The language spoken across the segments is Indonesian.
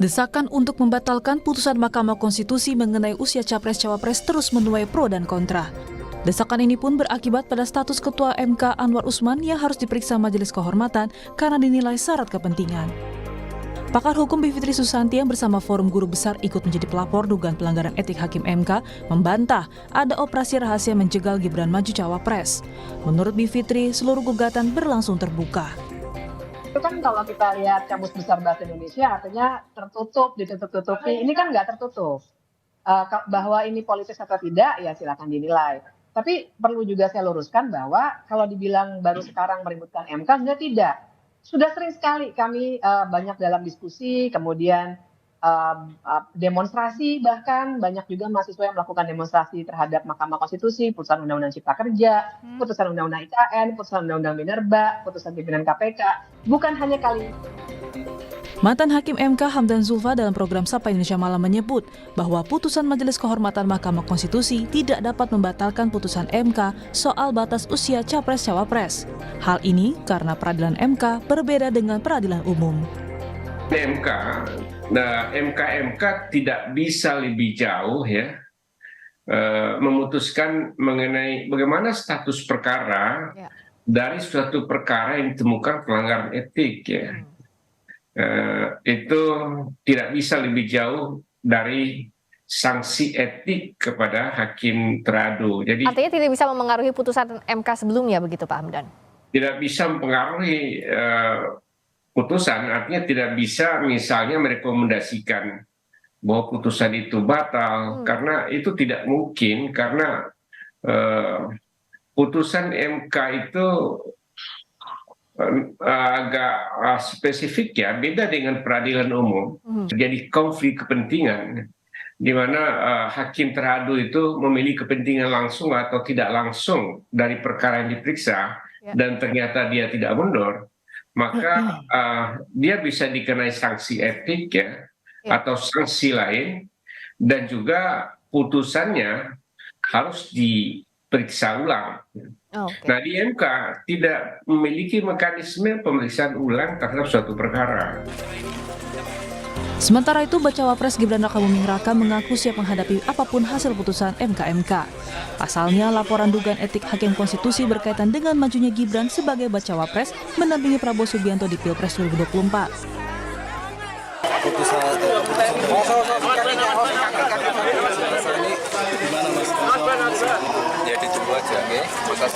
Desakan untuk membatalkan putusan Mahkamah Konstitusi mengenai usia Capres-Cawapres terus menuai pro dan kontra. Desakan ini pun berakibat pada status Ketua MK Anwar Usman yang harus diperiksa Majelis Kehormatan karena dinilai syarat kepentingan. Pakar hukum Bivitri Susanti yang bersama Forum Guru Besar ikut menjadi pelapor dugaan pelanggaran etik Hakim MK membantah ada operasi rahasia menjegal Gibran maju Cawapres. Menurut Bivitri, seluruh gugatan berlangsung terbuka. Itu kan kalau kita lihat Kamus Besar Bahasa Indonesia artinya tertutup, ditutup-tutupi. Ini kan nggak tertutup. Bahwa ini politis atau tidak, ya silakan dinilai. Tapi perlu juga saya luruskan bahwa kalau dibilang baru sekarang meributkan MK, sebenarnya tidak. Sudah sering sekali kami banyak dalam diskusi, kemudian demonstrasi, bahkan banyak juga mahasiswa yang melakukan demonstrasi terhadap Mahkamah Konstitusi, putusan Undang-Undang Cipta Kerja, putusan Undang-Undang IKN, putusan Undang-Undang Minerba, putusan pimpinan KPK. Bukan hanya kali. Mantan Hakim MK Hamdan Zulfa dalam program Sapa Indonesia Malam menyebut bahwa putusan Majelis Kehormatan Mahkamah Konstitusi tidak dapat membatalkan putusan MK soal batas usia Capres-Cawapres. Hal ini karena peradilan MK berbeda dengan peradilan umum. MK tidak bisa lebih jauh memutuskan mengenai bagaimana status perkara dari suatu perkara yang ditemukan pelanggaran etik itu tidak bisa lebih jauh dari sanksi etik kepada hakim teradu. Jadi artinya tidak bisa memengaruhi putusan MK sebelumnya begitu Pak Hamdan? Tidak bisa mempengaruhi putusan, artinya tidak bisa misalnya merekomendasikan bahwa putusan itu batal, karena itu tidak mungkin, karena putusan MK itu agak spesifik beda dengan peradilan umum. Terjadi konflik kepentingan, di mana hakim teradu itu memiliki kepentingan langsung atau tidak langsung dari perkara yang diperiksa, dan ternyata dia tidak mundur. Maka dia bisa dikenai sanksi etik atau sanksi lain, dan juga putusannya harus diperiksa ulang. Nah, di MK tidak memiliki mekanisme pemeriksaan ulang terhadap suatu perkara. Sementara itu, Bacawa Pres Gibran Rakabuming Raka mengaku siap menghadapi apapun hasil putusan MK. Pasalnya, laporan dugaan etik Hakim Konstitusi berkaitan dengan majunya Gibran sebagai Bacawa Pres mendampingi Prabowo Subianto di Pilpres 2024. Ya ditunggu aja, Mas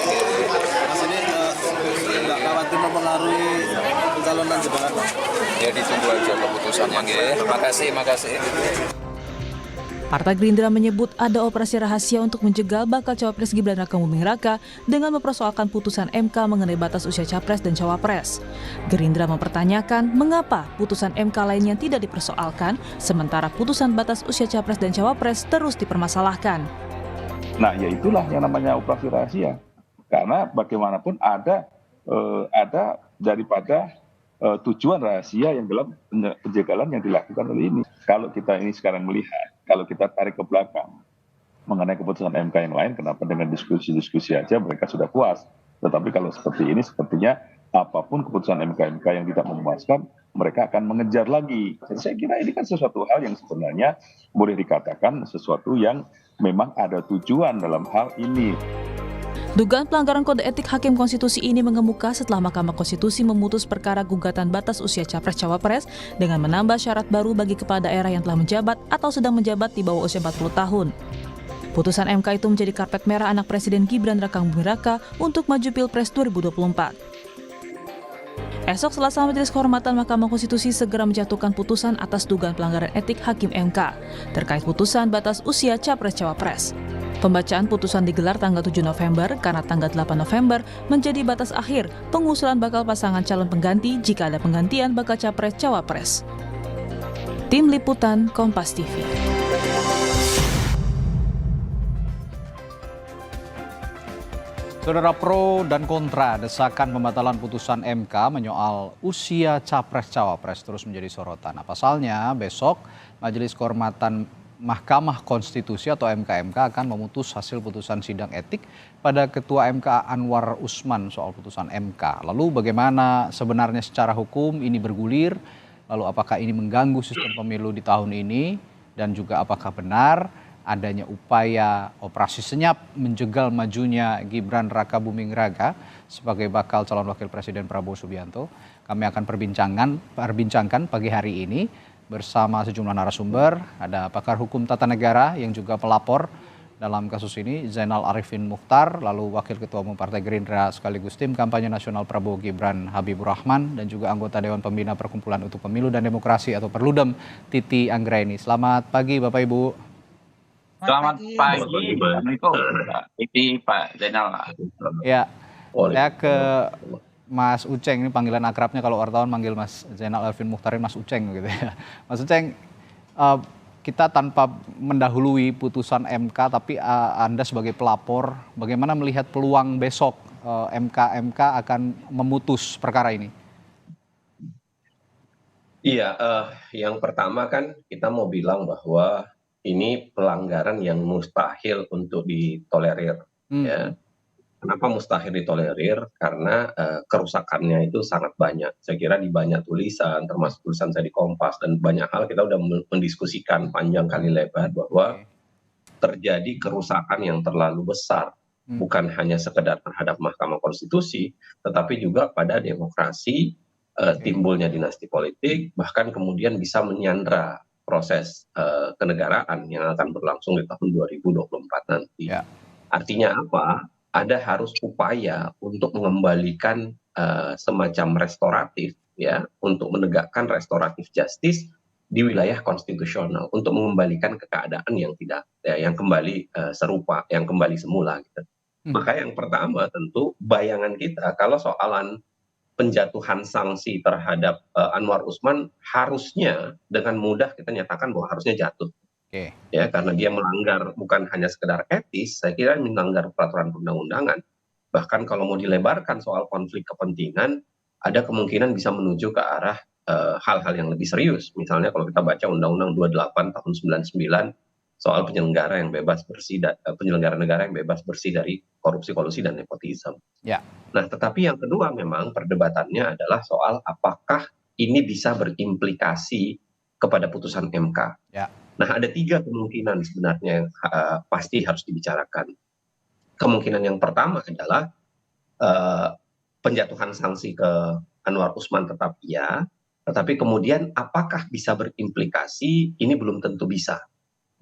ini nggak khawatir mempengaruhi pencalonan jebakan, ya ditunggu aja keputusannya, makasih. Partai Gerindra menyebut ada operasi rahasia untuk menjegal bakal Cawapres Gibran Rakabuming Raka dengan mempersoalkan putusan MK mengenai batas usia Capres dan Cawapres. Gerindra mempertanyakan mengapa putusan MK lainnya tidak dipersoalkan, sementara putusan batas usia Capres dan Cawapres terus dipermasalahkan. Nah, ya itulah yang namanya operasi rahasia. Karena bagaimanapun ada daripada tujuan rahasia yang dalam penjagalan yang dilakukan oleh ini. Kalau kita ini sekarang melihat, kalau kita tarik ke belakang mengenai keputusan MK yang lain, kenapa dengan diskusi-diskusi aja mereka sudah puas. Tetapi kalau seperti ini, sepertinya apapun keputusan MK yang tidak memuaskan, mereka akan mengejar lagi. Jadi saya kira ini kan sesuatu hal yang sebenarnya boleh dikatakan sesuatu yang memang ada tujuan dalam hal ini. Dugaan pelanggaran kode etik Hakim Konstitusi ini mengemuka setelah Mahkamah Konstitusi memutus perkara gugatan batas usia Capres-Cawapres dengan menambah syarat baru bagi kepala daerah yang telah menjabat atau sedang menjabat di bawah usia 40 tahun. Putusan MK itu menjadi karpet merah anak Presiden Gibran Rakabuming Raka untuk maju Pilpres 2024. Esok Selasa, Majelis Kehormatan Mahkamah Konstitusi segera menjatuhkan putusan atas dugaan pelanggaran etik Hakim MK terkait putusan batas usia Capres-Cawapres. Pembacaan putusan digelar tanggal 7 November karena tanggal 8 November menjadi batas akhir pengusulan bakal pasangan calon pengganti jika ada penggantian bakal Capres-Cawapres. Tim Liputan Kompas TV. Saudara, pro dan kontra desakan pembatalan putusan MK menyoal usia Capres-Cawapres terus menjadi sorotan. Pasalnya besok Majelis Kehormatan Mahkamah Konstitusi atau MK akan memutus hasil putusan sidang etik pada Ketua MK Anwar Usman soal putusan MK. Lalu bagaimana sebenarnya secara hukum ini bergulir? Lalu apakah ini mengganggu sistem pemilu di tahun ini dan juga apakah benar adanya upaya operasi senyap menjegal majunya Gibran Rakabuming Raka sebagai bakal calon wakil presiden Prabowo Subianto. Kami akan perbincangkan pagi hari ini bersama sejumlah narasumber. Ada pakar hukum tata negara yang juga pelapor dalam kasus ini, Zainal Arifin Mukhtar, lalu Wakil Ketua Umum Partai Gerindra sekaligus tim kampanye nasional Prabowo Gibran Habibur Rahman, dan juga anggota Dewan Pembina Perkumpulan untuk Pemilu dan Demokrasi atau Perludem Titi Anggraini. Selamat pagi Bapak Ibu. Selamat pagi, Assalamualaikum, Pak Titi, Pak Zainal. Ya, saya ke Mas Uceng, ini panggilan akrabnya kalau wartawan manggil Mas Zainal Arifin Mukhtar Mas Uceng gitu ya. Mas Uceng, kita tanpa mendahului putusan MK, tapi Anda sebagai pelapor, bagaimana melihat peluang besok MK akan memutus perkara ini? Iya, yang pertama kan kita mau bilang bahwa ini pelanggaran yang mustahil untuk ditolerir. Ya. Kenapa mustahil ditolerir? Karena kerusakannya itu sangat banyak. Saya kira di banyak tulisan, termasuk tulisan saya di Kompas, dan banyak hal kita udah mendiskusikan panjang kali lebar bahwa terjadi kerusakan yang terlalu besar. Bukan hanya sekedar terhadap Mahkamah Konstitusi, tetapi juga pada demokrasi, timbulnya dinasti politik, bahkan kemudian bisa menyandra proses kenegaraan yang akan berlangsung di tahun 2024 nanti. Ya. Artinya apa? Ada harus upaya untuk mengembalikan semacam restoratif, ya, untuk menegakkan restoratif justice di wilayah konstitusional, untuk mengembalikan ke keadaan yang tidak, ya, yang kembali serupa, yang kembali semula. Gitu. Maka yang pertama tentu bayangan kita kalau soalan penjatuhan sanksi terhadap Anwar Usman harusnya dengan mudah kita nyatakan bahwa harusnya jatuh. Ya, karena dia melanggar bukan hanya sekedar etis, saya kira melanggar peraturan perundang-undangan. Bahkan kalau mau dilebarkan soal konflik kepentingan, ada kemungkinan bisa menuju ke arah hal-hal yang lebih serius. Misalnya kalau kita baca Undang-Undang 28 tahun 99 soal penyelenggara negara yang bebas bersih dari korupsi-kolusi dan nepotisme. Ya. Nah, tetapi yang kedua memang perdebatannya adalah soal apakah ini bisa berimplikasi kepada putusan MK. Ya. Nah, ada 3 kemungkinan sebenarnya yang pasti harus dibicarakan. Kemungkinan yang pertama adalah penjatuhan sanksi ke Anwar Usman tetap iya, tetapi kemudian apakah bisa berimplikasi, ini belum tentu bisa.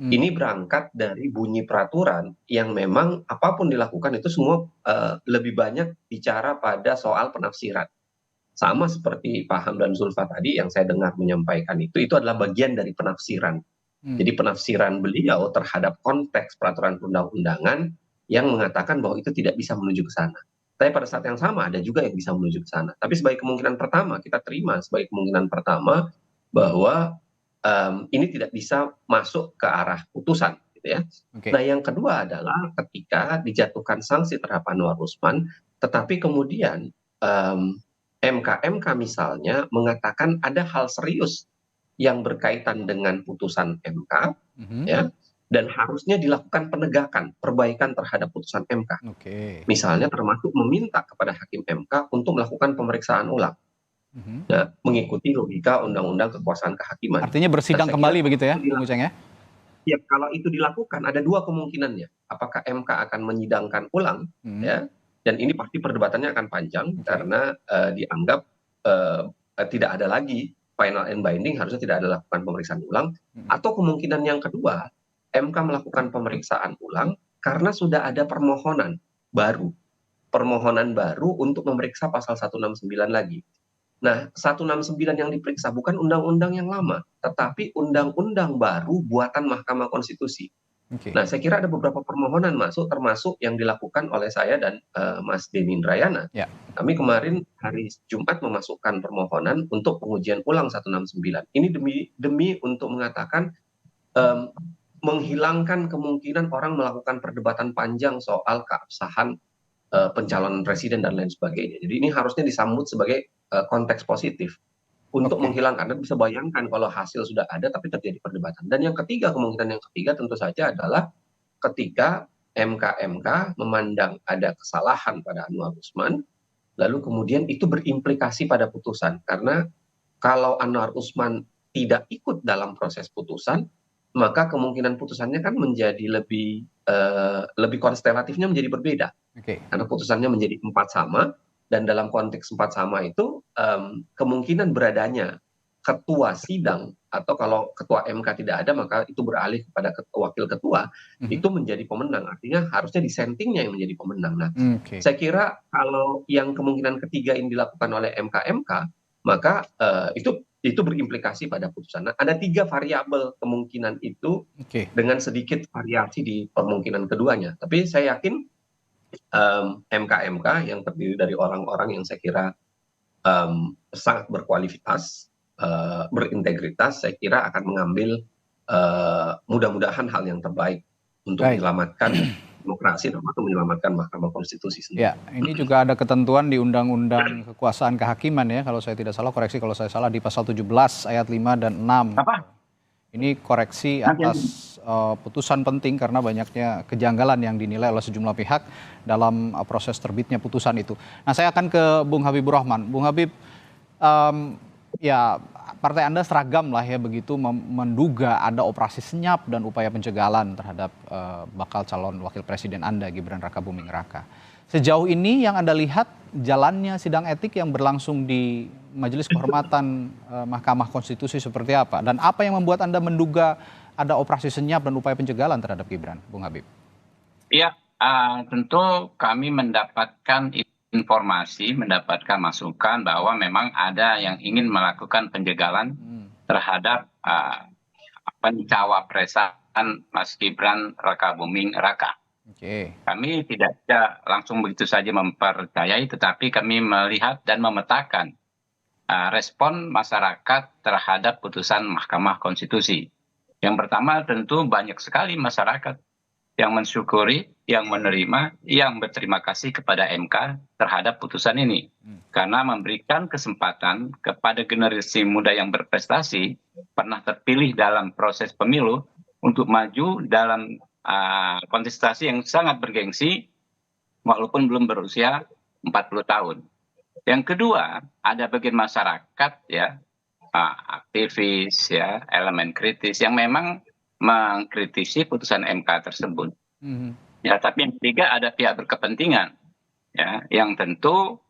Ini berangkat dari bunyi peraturan yang memang apapun dilakukan itu semua lebih banyak bicara pada soal penafsiran. Sama seperti Pak Hamdan Zulfa tadi yang saya dengar menyampaikan itu adalah bagian dari penafsiran. Jadi penafsiran beliau terhadap konteks peraturan perundang-undangan yang mengatakan bahwa itu tidak bisa menuju ke sana. Tapi pada saat yang sama ada juga yang bisa menuju ke sana. Tapi sebagai kemungkinan pertama, kita terima sebagai kemungkinan pertama bahwa ini tidak bisa masuk ke arah putusan, gitu ya. Nah, yang kedua adalah ketika dijatuhkan sanksi terhadap Anwar Usman, tetapi kemudian MK misalnya mengatakan ada hal serius yang berkaitan dengan putusan MK, ya, dan harusnya dilakukan penegakan, perbaikan terhadap putusan MK. Misalnya termasuk meminta kepada hakim MK untuk melakukan pemeriksaan ulang. Nah, mengikuti logika undang-undang kekuasaan kehakiman. Artinya bersidang kembali begitu ya, Bung Uceng ya? Ya, kalau itu dilakukan ada 2 kemungkinannya. Apakah MK akan menyidangkan ulang, ya? Dan ini pasti perdebatannya akan panjang karena dianggap tidak ada lagi final and binding, harusnya tidak ada lakukan pemeriksaan ulang. Atau kemungkinan yang kedua, MK melakukan pemeriksaan ulang karena sudah ada permohonan baru untuk memeriksa pasal 169 lagi. Nah, 169 yang diperiksa bukan undang-undang yang lama, tetapi undang-undang baru buatan Mahkamah Konstitusi. Nah, saya kira ada beberapa permohonan masuk, termasuk yang dilakukan oleh saya dan Mas Denny Indrayana. Ya. Kami kemarin hari Jumat memasukkan permohonan untuk pengujian ulang 169. Ini demi untuk mengatakan menghilangkan kemungkinan orang melakukan perdebatan panjang soal keabsahan pencalonan presiden dan lain sebagainya. Jadi ini harusnya disambut sebagai konteks positif untuk menghilangkan. Dan bisa bayangkan kalau hasil sudah ada tapi terjadi perdebatan. Dan yang ketiga, kemungkinan yang ketiga tentu saja adalah ketika MK memandang ada kesalahan pada Anwar Usman, lalu kemudian itu berimplikasi pada putusan. Karena kalau Anwar Usman tidak ikut dalam proses putusan, maka kemungkinan putusannya kan menjadi lebih konstelatifnya menjadi berbeda. Karena putusannya menjadi 4-sama, dan dalam konteks 4-sama itu kemungkinan beradanya ketua sidang, atau kalau ketua MK tidak ada maka itu beralih kepada wakil ketua, itu menjadi pemenang. Artinya harusnya dissentingnya yang menjadi pemenang. Nah, saya kira kalau yang kemungkinan ketiga ini dilakukan oleh MK, maka itu berimplikasi pada putusan. Nah, ada 3 variabel kemungkinan itu dengan sedikit variasi di kemungkinan keduanya. Tapi saya yakin MK yang terdiri dari orang-orang yang saya kira sangat berkualitas, berintegritas, saya kira akan mengambil mudah-mudahan hal yang terbaik untuk menyelamatkan demokrasi, termasuk menyelamatkan Mahkamah Konstitusi sendiri. Ya, ini juga ada ketentuan di Undang-Undang Kekuasaan Kehakiman ya, kalau saya tidak salah, koreksi kalau saya salah, di pasal 17 ayat 5 dan 6. Ini koreksi atas putusan penting karena banyaknya kejanggalan yang dinilai oleh sejumlah pihak dalam proses terbitnya putusan itu. Nah, saya akan ke Bung Habibur Rahman. Bung Habib, ya partai Anda seragam lah ya, begitu menduga ada operasi senyap dan upaya pencegalan terhadap bakal calon wakil presiden Anda, Gibran Rakabuming Raka. Sejauh ini yang Anda lihat jalannya sidang etik yang berlangsung di Majelis Kehormatan Mahkamah Konstitusi seperti apa? Dan apa yang membuat Anda menduga ada operasi senyap dan upaya pencegalan terhadap Gibran, Bung Habib? Iya, tentu kami mendapatkan informasi, mendapatkan masukan bahwa memang ada yang ingin melakukan pencegalan terhadap pencawapresan Mas Gibran Rakabuming Raka. Kami tidak bisa langsung begitu saja mempercayai, tetapi kami melihat dan memetakan respon masyarakat terhadap putusan Mahkamah Konstitusi. Yang pertama tentu banyak sekali masyarakat yang mensyukuri, yang menerima, yang berterima kasih kepada MK terhadap putusan ini. Karena memberikan kesempatan kepada generasi muda yang berprestasi, pernah terpilih dalam proses pemilu, untuk maju dalam kontestasi yang sangat bergengsi, walaupun belum berusia 40 tahun. Yang kedua, ada bagian masyarakat ya, aktivis ya, elemen kritis yang memang mengkritisi putusan MK tersebut. Ya, tapi yang ketiga ada pihak berkepentingan ya, yang tentu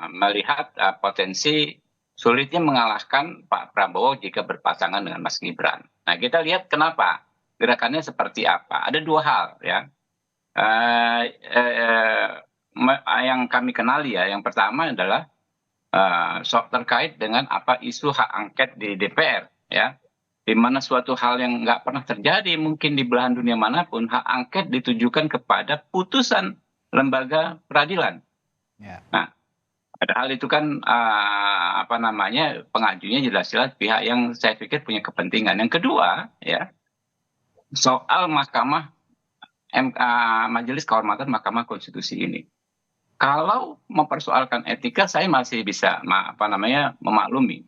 melihat potensi sulitnya mengalahkan Pak Prabowo jika berpasangan dengan Mas Gibran. Nah, kita lihat kenapa gerakannya seperti apa. Ada 2 hal ya. Yang kami kenali ya, yang pertama adalah terkait dengan isu hak angket di DPR ya, di mana suatu hal yang nggak pernah terjadi mungkin di belahan dunia manapun, hak angket ditujukan kepada putusan lembaga peradilan. Nah, padahal itu kan pengajunya jelas-jelas pihak yang saya pikir punya kepentingan. Yang kedua ya, soal Majelis Kehormatan Mahkamah Konstitusi ini. Kalau mempersoalkan etika, saya masih bisa memaklumi.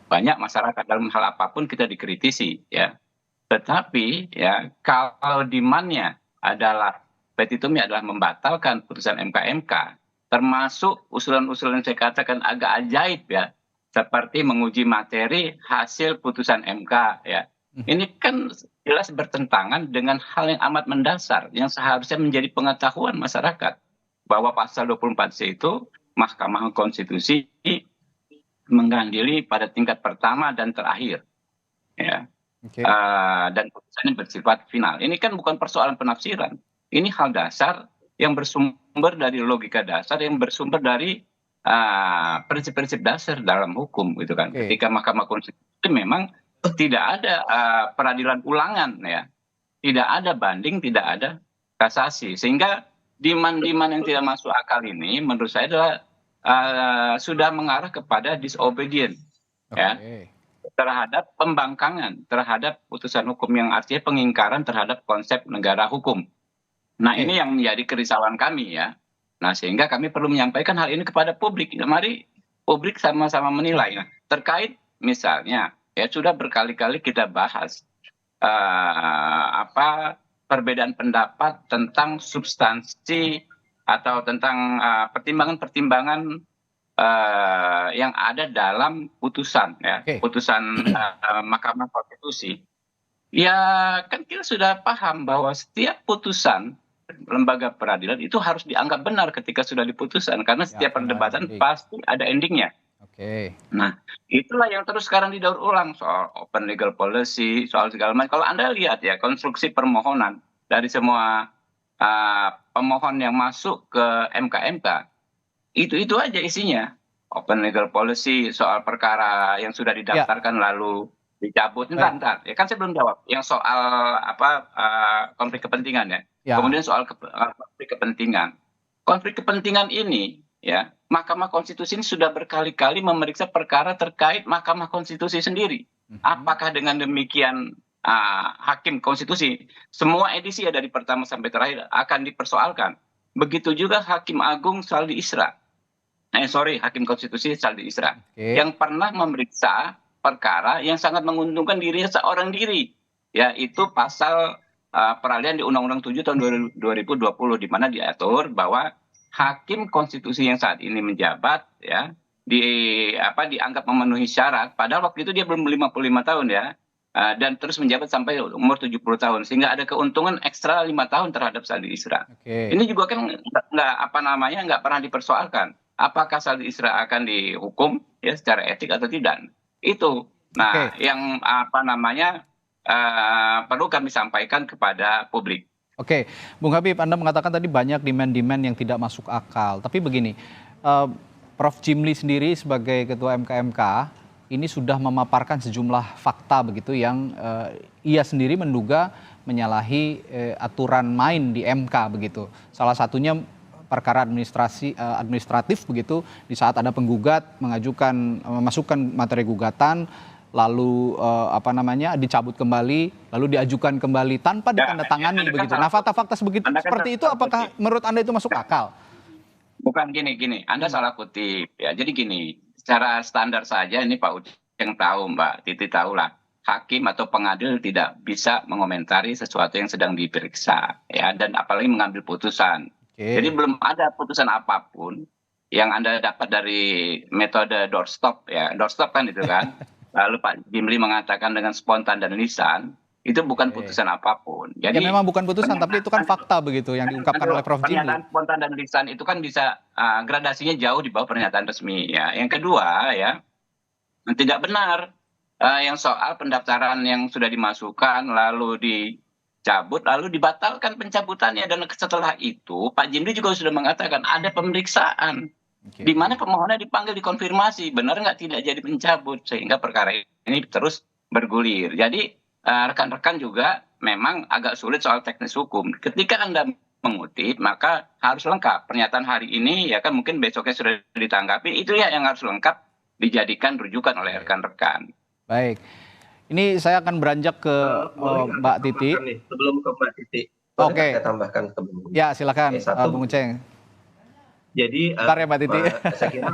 Banyak masyarakat dalam hal apapun kita dikritisi ya. Tetapi ya, kalau demand-nya adalah petitumnya adalah membatalkan putusan MK, termasuk usulan-usulan saya katakan agak ajaib ya, seperti menguji materi hasil putusan MK ya. Ini kan jelas bertentangan dengan hal yang amat mendasar yang seharusnya menjadi pengetahuan masyarakat, bahwa pasal 24C itu Mahkamah Konstitusi mengadili pada tingkat pertama dan terakhir ya. Dan putusannya bersifat final. Ini kan bukan persoalan penafsiran, ini hal dasar yang bersumber dari logika dasar, yang bersumber dari prinsip-prinsip dasar dalam hukum gitu kan. Ketika Mahkamah Konstitusi memang tidak ada peradilan ulangan ya, tidak ada banding, tidak ada kasasi, sehingga demand-demand yang tidak masuk akal ini menurut saya adalah sudah mengarah kepada disobedient ya, terhadap pembangkangan terhadap putusan hukum, yang artinya pengingkaran terhadap konsep negara hukum. Nah, ini yang menjadi kerisauan kami ya. Nah, sehingga kami perlu menyampaikan hal ini kepada publik. Mari publik sama-sama menilai. Nah, terkait misalnya ya, sudah berkali-kali kita bahas perbedaan pendapat tentang substansi atau tentang pertimbangan-pertimbangan yang ada dalam putusan ya, putusan Mahkamah Konstitusi. Ya kan kita sudah paham bahwa setiap putusan lembaga peradilan itu harus dianggap benar ketika sudah diputuskan, karena setiap perdebatan pasti ada endingnya. Nah, itulah yang terus sekarang didaur ulang soal open legal policy, soal segala macam. Kalau Anda lihat ya konstruksi permohonan dari semua pemohon yang masuk ke MK, itu aja isinya. Open legal policy, soal perkara yang sudah didaftarkan lalu dicabut. Entar. Ya kan saya belum jawab. Yang soal konflik kepentingan ya. Kemudian soal konflik kepentingan. Konflik kepentingan ini ya, Mahkamah Konstitusi ini sudah berkali-kali memeriksa perkara terkait Mahkamah Konstitusi sendiri. Apakah dengan demikian Hakim Konstitusi semua edisi ya dari pertama sampai terakhir akan dipersoalkan? Begitu juga Hakim Agung Saldi Isra. Hakim Konstitusi Saldi Isra yang pernah memeriksa perkara yang sangat menguntungkan dirinya seorang diri, yaitu pasal peralihan di Undang-Undang 7 tahun 2020 di mana diatur bahwa Hakim Konstitusi yang saat ini menjabat ya dianggap memenuhi syarat, padahal waktu itu dia belum 55 tahun ya, dan terus menjabat sampai umur 70 tahun sehingga ada keuntungan ekstra 5 tahun terhadap Saldi Isra. Ini juga kan nggak pernah dipersoalkan. Apakah Saldi Isra akan dihukum ya secara etik atau tidak? Itu. Nah, yang perlu kami sampaikan kepada publik. Oke, Bung Habib, Anda mengatakan tadi banyak demand-demand yang tidak masuk akal. Tapi begini, Prof. Jimli sendiri sebagai Ketua MK ini sudah memaparkan sejumlah fakta begitu yang ia sendiri menduga menyalahi aturan main di MK begitu. Salah satunya perkara administratif begitu, di saat ada penggugat memasukkan materi gugatan, lalu dicabut kembali, lalu diajukan kembali tanpa ditandatangani begitu. Nah, fakta-fakta seperti itu apakah menurut Anda itu masuk akal? Bukan gini, Anda salah kutip ya. Jadi gini, secara standar saja ini Pak Uceng tahu, Mbak Titi tahu lah, hakim atau pengadil tidak bisa mengomentari sesuatu yang sedang diperiksa ya, dan apalagi mengambil putusan. Jadi belum ada putusan apapun yang Anda dapat dari metode doorstop ya. Doorstop kan itu kan. Lalu Pak Jimli mengatakan dengan spontan dan lisan, itu bukan putusan apapun. Jadi memang bukan putusan, tapi itu kan fakta begitu yang diungkapkan oleh Prof. Jimli. Pernyataan spontan dan lisan itu kan bisa gradasinya jauh di bawah pernyataan resmi ya. Yang kedua ya, tidak benar yang soal pendaftaran yang sudah dimasukkan lalu dicabut lalu dibatalkan pencabutannya, dan setelah itu Pak Jimli juga sudah mengatakan ada pemeriksaan di mana pemohonnya dipanggil dikonfirmasi benar nggak tidak jadi pencabut, sehingga perkara ini terus bergulir. Jadi rekan-rekan juga memang agak sulit soal teknis hukum. Ketika Anda mengutip maka harus lengkap. Pernyataan hari ini ya kan mungkin besoknya sudah ditanggapi, itu ya yang harus lengkap dijadikan rujukan oleh rekan-rekan. Baik. Ini saya akan beranjak ke Mbak Titi. Sebelum ke Mbak Titi, Oke. saya tambahkan sebelumnya. Ya, silakan Bung Uceng. Jadi bentar ya Mbak Titi. Saya kira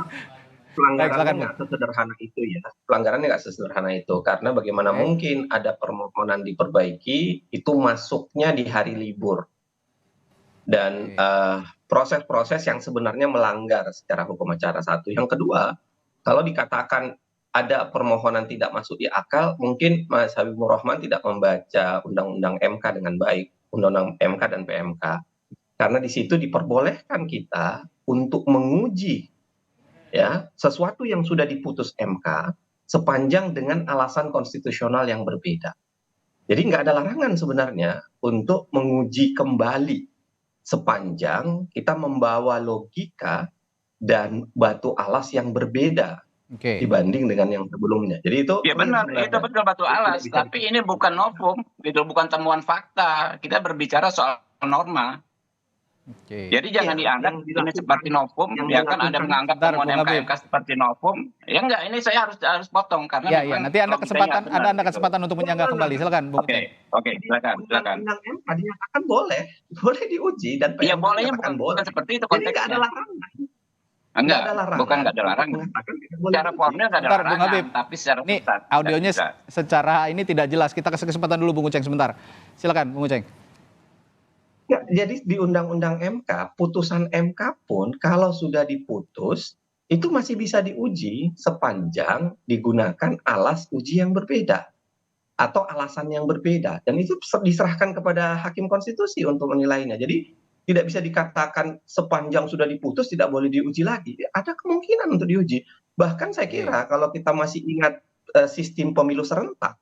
pelanggarannya nggak sesederhana itu ya. Pelanggarannya nggak sesederhana itu, karena bagaimana mungkin ada permohonan diperbaiki itu masuknya di hari libur, dan proses-proses yang sebenarnya melanggar secara hukum acara. Satu. Yang kedua, kalau dikatakan ada permohonan tidak masuk di akal, mungkin Mas Habibur Rahman tidak membaca Undang-Undang MK dengan baik, Undang-Undang MK dan PMK. Karena di situ diperbolehkan kita untuk menguji ya sesuatu yang sudah diputus MK sepanjang dengan alasan konstitusional yang berbeda. Jadi nggak ada larangan sebenarnya untuk menguji kembali sepanjang kita membawa logika dan batu alas yang berbeda dibanding dengan yang sebelumnya. Jadi itu ya benar, itu betul batu alas, tapi ini bukan novum, gitu, bukan temuan fakta. Kita berbicara soal norma. Jadi jangan dianggap ini seperti novum, ya kan Anda menganggap temuan MK seperti novum. Ya enggak, ini saya harus potong karena nanti Anda kesempatan untuk menyanggah kembali. Silakan Bung Uceng. Oke, silakan. Undang-Undang MK dinyatakan boleh diuji, dan ya bolehnya bukan seperti itu konteksnya. Jadi nggak ada larangan. Enggak, bukan nggak ada larangan. Secara formil nggak ada larangan, tapi secara ini audionya secara ini tidak jelas. Kita kasih kesempatan dulu Bung Uceng sebentar. Silakan Bung Uceng. Ya, jadi di Undang-Undang MK, putusan MK pun kalau sudah diputus itu masih bisa diuji sepanjang digunakan alas uji yang berbeda atau alasan yang berbeda, dan itu diserahkan kepada hakim konstitusi untuk menilainya. Jadi tidak bisa dikatakan sepanjang sudah diputus tidak boleh diuji lagi. Ada kemungkinan untuk diuji. Bahkan saya kira kalau kita masih ingat sistem pemilu serentak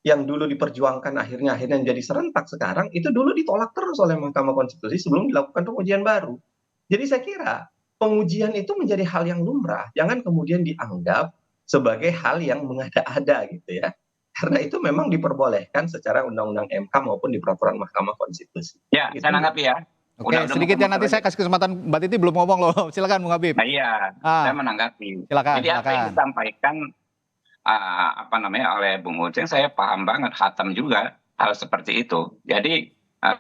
yang dulu diperjuangkan akhirnya menjadi serentak sekarang, itu dulu ditolak terus oleh Mahkamah Konstitusi sebelum dilakukan pengujian baru. Jadi saya kira pengujian itu menjadi hal yang lumrah, jangan kemudian dianggap sebagai hal yang mengada-ada gitu ya. Karena itu memang diperbolehkan secara undang-undang MK maupun di peraturan Mahkamah Konstitusi. Ya, saya nanggapi ya. Oke, sedikit ya, nanti saya kasih kesempatan Mbak Titi belum ngomong loh. Silakan Bung Habib. Nah, iya, saya menanggapi. Silakan. Jadi apa yang disampaikan oleh Bung Uceng, saya paham banget, khatam juga hal seperti itu. Jadi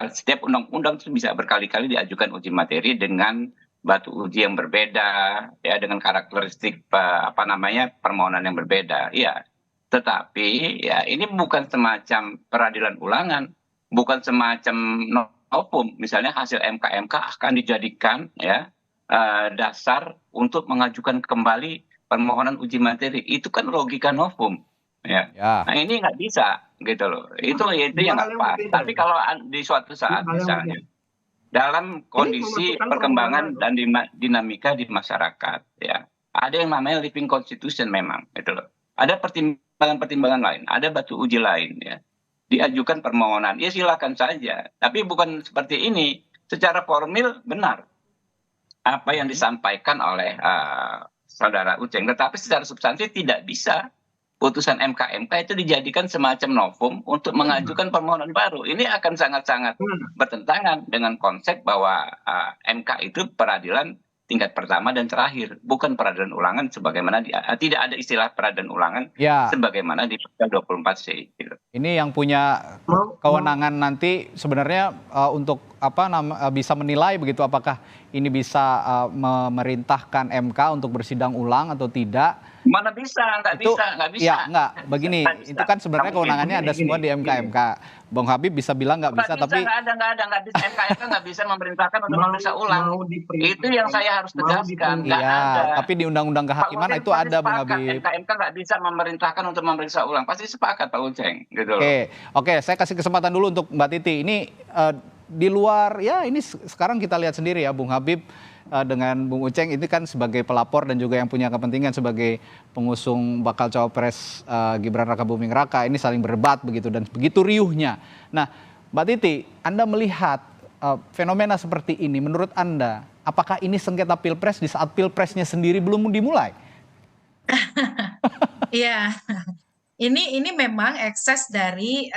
setiap undang-undang itu bisa berkali-kali diajukan uji materi dengan batu uji yang berbeda, ya, dengan karakteristik permohonan yang berbeda. Iya. Tetapi ya ini bukan semacam peradilan ulangan, bukan semacam novum. Misalnya hasil MK akan dijadikan ya dasar untuk mengajukan kembali permohonan uji materi. Itu kan logika novum. Ya. Nah ini nggak bisa gitu loh. Itu yang nggak pas. Tapi kalau di suatu saat misalnya dalam kondisi perkembangan dan dinamika di masyarakat, ya ada yang namanya living constitution memang, gitu loh. Ada pertimbangan-pertimbangan lain, ada batu uji lain, ya diajukan permohonan, ya silakan saja. Tapi bukan seperti ini. Secara formil benar apa yang disampaikan oleh saudara Uceng, tetapi secara substansi tidak bisa putusan MK itu dijadikan semacam novum untuk mengajukan permohonan baru. Ini akan sangat-sangat bertentangan dengan konsep bahwa MK itu peradilan tingkat pertama dan terakhir, bukan peradilan ulangan sebagaimana tidak ada istilah peradilan ulangan sebagaimana di Pasal 24C. Gitu. Ini yang punya kewenangan nanti sebenarnya untuk bisa menilai begitu apakah ini bisa memerintahkan MK untuk bersidang ulang atau tidak. Mana bisa, nggak bisa. Ya, nggak. Begini, itu kan sebenarnya kewenangannya ada semua di MK. Bung Habib bisa bilang nggak bisa, tapi nggak bisa. MK nggak bisa memerintahkan untuk memeriksa ulang. Itu yang saya harus tegaskan. Iya, tapi di Undang-Undang Kehakiman itu ada, Bung Habib. MK nggak bisa memerintahkan untuk memeriksa ulang. Pasti sepakat Pak Uceng. Gitu. Oke, saya kasih kesempatan dulu untuk Mbak Titi. Ini di luar, ya ini sekarang kita lihat sendiri ya, Bung Habib dengan Bung Uceng ini kan sebagai pelapor dan juga yang punya kepentingan sebagai pengusung bakal cawapres Gibran Rakabuming Raka, ini saling berdebat begitu dan begitu riuhnya. Nah, Mbak Titi, Anda melihat fenomena seperti ini, menurut Anda apakah ini sengketa pilpres di saat pilpresnya sendiri belum dimulai? Iya. Ini memang ekses dari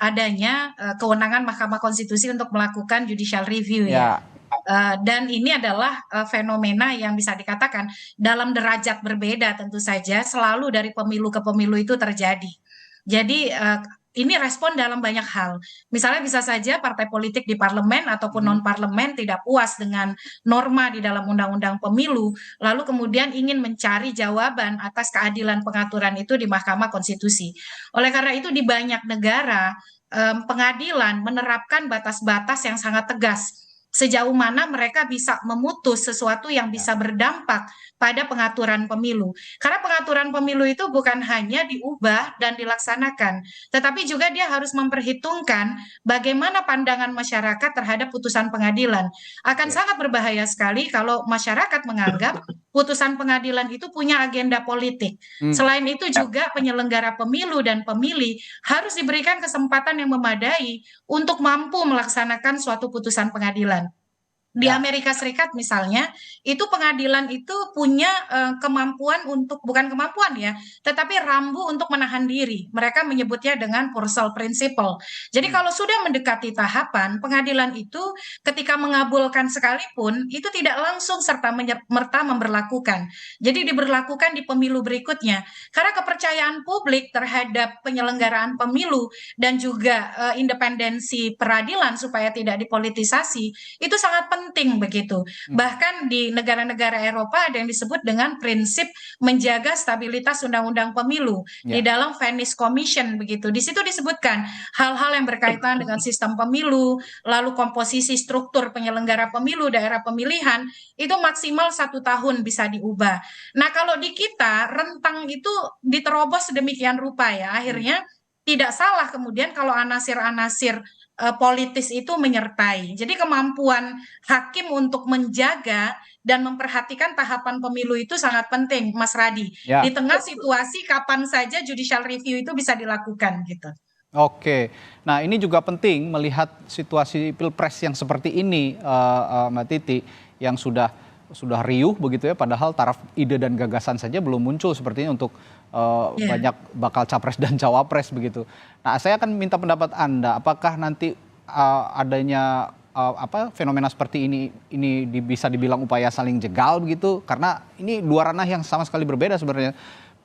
adanya kewenangan Mahkamah Konstitusi untuk melakukan judicial review ya. Dan ini adalah fenomena yang bisa dikatakan dalam derajat berbeda tentu saja selalu dari pemilu ke pemilu itu terjadi. Jadi ini respon dalam banyak hal. Misalnya bisa saja partai politik di parlemen ataupun non-parlemen tidak puas dengan norma di dalam undang-undang pemilu, lalu kemudian ingin mencari jawaban atas keadilan pengaturan itu di Mahkamah Konstitusi. Oleh karena itu di banyak negara pengadilan menerapkan batas-batas yang sangat tegas. Sejauh mana mereka bisa memutus sesuatu yang bisa berdampak pada pengaturan pemilu. Karena pengaturan pemilu itu bukan hanya diubah dan dilaksanakan, tetapi juga dia harus memperhitungkan bagaimana pandangan masyarakat terhadap putusan pengadilan. Akan sangat berbahaya sekali kalau masyarakat menganggap putusan pengadilan itu punya agenda politik. Selain itu juga penyelenggara pemilu dan pemilih harus diberikan kesempatan yang memadai untuk mampu melaksanakan suatu putusan pengadilan. Di Amerika Serikat misalnya, itu pengadilan itu punya kemampuan untuk, bukan kemampuan ya, tetapi rambu untuk menahan diri. Mereka menyebutnya dengan Purcell Principle. Jadi kalau sudah mendekati tahapan, pengadilan itu ketika mengabulkan sekalipun, itu tidak langsung serta-merta memberlakukan. Jadi diberlakukan di pemilu berikutnya. Karena kepercayaan publik terhadap penyelenggaraan pemilu dan juga independensi peradilan supaya tidak dipolitisasi, itu sangat penting penting begitu. Bahkan di negara-negara Eropa ada yang disebut dengan prinsip menjaga stabilitas undang-undang pemilu di dalam Venice Commission begitu. Di situ disebutkan hal-hal yang berkaitan dengan sistem pemilu, lalu komposisi struktur penyelenggara pemilu, daerah pemilihan, itu maksimal 1 tahun bisa diubah. Nah, kalau di kita rentang itu diterobos sedemikian rupa ya, akhirnya tidak salah kemudian kalau anasir-anasir politis itu menyertai. Jadi kemampuan hakim untuk menjaga dan memperhatikan tahapan pemilu itu sangat penting, Mas Radi. Di tengah situasi kapan saja judicial review itu bisa dilakukan gitu. Oke, nah ini juga penting melihat situasi pilpres yang seperti ini, Mbak Titi, yang sudah riuh begitu ya, padahal taraf ide dan gagasan saja belum muncul sepertinya untuk banyak bakal capres dan cawapres begitu. Nah, saya akan minta pendapat Anda, apakah nanti adanya fenomena seperti ini bisa dibilang upaya saling jegal begitu? Karena ini dua ranah yang sama sekali berbeda sebenarnya,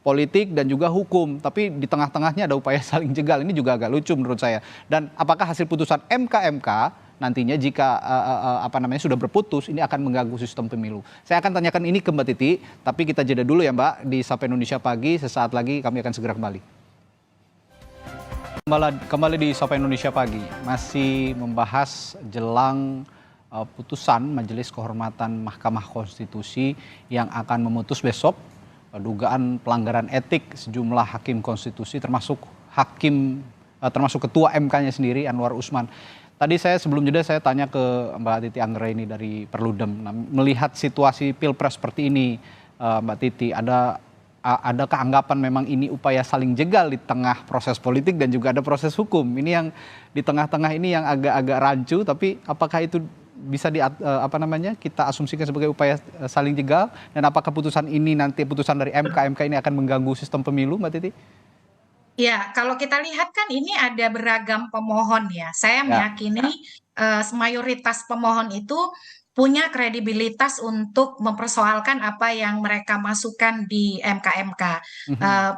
politik dan juga hukum, tapi di tengah-tengahnya ada upaya saling jegal. Ini juga agak lucu menurut saya. Dan apakah hasil putusan MK nantinya jika sudah berputus ini akan mengganggu sistem pemilu? Saya akan tanyakan ini ke Mbak Titi, tapi kita jeda dulu ya Mbak di Sapa Indonesia Pagi. Sesaat lagi kami akan segera kembali. Kembali di Sapa Indonesia Pagi, masih membahas jelang putusan Majelis Kehormatan Mahkamah Konstitusi yang akan memutus besok dugaan pelanggaran etik sejumlah hakim konstitusi termasuk ketua MK-nya sendiri Anwar Usman. Tadi sebelum jeda saya tanya ke Mbak Titi Anggraini dari Perludem. Nah, melihat situasi pilpres seperti ini, Mbak Titi, adakah anggapan memang ini upaya saling jegal di tengah proses politik dan juga ada proses hukum? Ini yang di tengah-tengah ini yang agak-agak rancu, tapi apakah itu bisa kita asumsikan sebagai upaya saling jegal? Dan apakah putusan dari MK ini akan mengganggu sistem pemilu, Mbak Titi? Ya, kalau kita lihat kan ini ada beragam pemohon ya. Saya meyakini mayoritas pemohon itu punya kredibilitas untuk mempersoalkan apa yang mereka masukkan di MK-MK.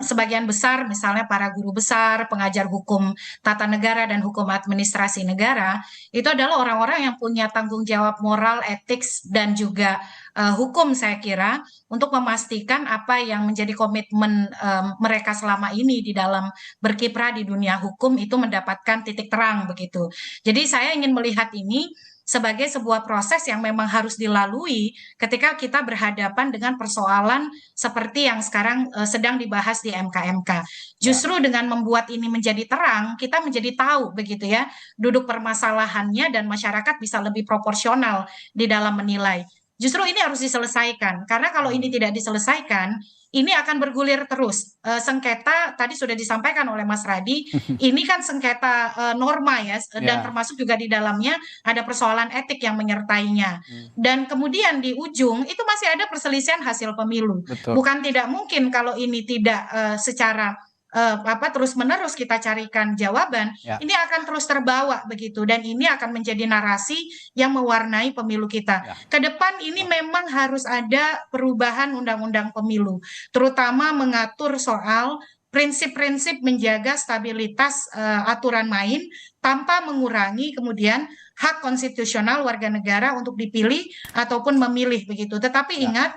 Sebagian besar misalnya para guru besar, pengajar hukum tata negara dan hukum administrasi negara, itu adalah orang-orang yang punya tanggung jawab moral, etik, dan juga hukum saya kira untuk memastikan apa yang menjadi komitmen mereka selama ini di dalam berkiprah di dunia hukum itu mendapatkan titik terang begitu. Jadi saya ingin melihat ini sebagai sebuah proses yang memang harus dilalui ketika kita berhadapan dengan persoalan seperti yang sekarang sedang dibahas di MK-MK. Justru dengan membuat ini menjadi terang, kita menjadi tahu begitu ya, duduk permasalahannya dan masyarakat bisa lebih proporsional di dalam menilai. Justru ini harus diselesaikan, karena kalau ini tidak diselesaikan, ini akan bergulir terus. Sengketa tadi sudah disampaikan oleh Mas Radi, ini kan sengketa norma ya, dan termasuk juga di dalamnya ada persoalan etik yang menyertainya. Dan kemudian di ujung itu masih ada perselisihan hasil pemilu. Betul. Bukan tidak mungkin kalau ini tidak secara terus-menerus kita carikan jawaban, ini akan terus terbawa begitu, dan ini akan menjadi narasi yang mewarnai pemilu kita. Ke depan ini memang harus ada perubahan undang-undang pemilu, terutama mengatur soal prinsip-prinsip menjaga stabilitas aturan main tanpa mengurangi kemudian hak konstitusional warga negara untuk dipilih ataupun memilih begitu. Tetapi ingat,